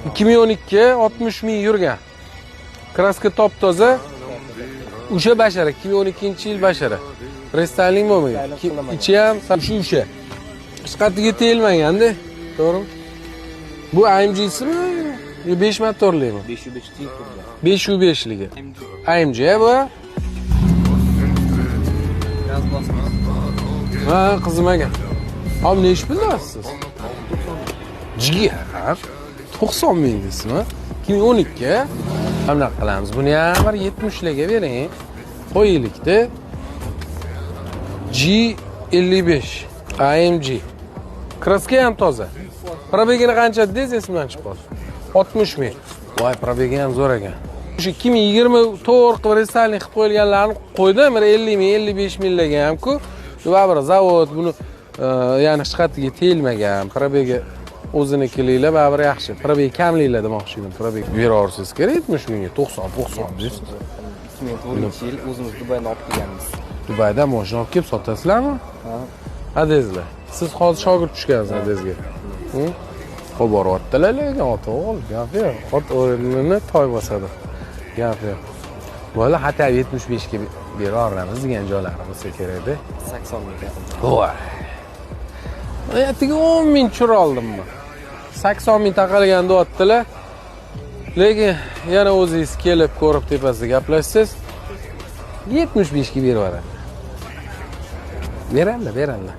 2012 60 ming yurgan. Kraska top toza. O'sha bashara 2012-yil bashara. Restyling bo'lmagan. Ichi ham o'sha. Qisqatiga tegilmagan-da. To'g'rimi? Bu AMG'simi? 5 motorlimi? 505 teng turgan. 505ligi. AMG bu. Gaz bosma. Ha, qizimagan. Ham ne ish bilasizsiz? Jigar. 90 ming deysizmi? 2012. Qanday qilamiz? Buni ham bir 70 larga bering. Qo'yaylikda. G55 AMG. Kraska ham toza. Probegini qancha dedingiz, esimdan chiqib qoldi. 60 ming. Voy, probegi ham zo'r ekan. O'sha 2024 qilib restyling qilib qo'yilganlarni qo'ydim, 50 ming, 55 minglarga ham-ku. Bir zavod buni ya'ni shqatiga tegilmagan. Probegi o'zinikiliklar baribir yaxshi. Probeg kamliklar demoqchi edim. Probeg beraversiz kerak 70 mingga 90 deysiz. 2004-yil o'zimiz Dubaydan olib kelganmiz. Dubaydan mashina olib kelib sotasizlarmi? Ha. Adezlar. Siz hozir shogird tushgansiz adezga. Qo'l boryaptilar lekin ota-o'g'il, gap yo'q. Ot o'rnini toy bosadi. Gap yo'q. Bola xato 75 ga bera olamiz degan joylari bo'lsa kerak-da. 80 ming. Voy. Aytiga 10 ming tushira oldimmi? 80 ming taqalgan deyaptilar. Lekin yana o'zingiz kelib ko'rib tepasida gaplashsangiz 75 ga berib yuboradi. Beradilar.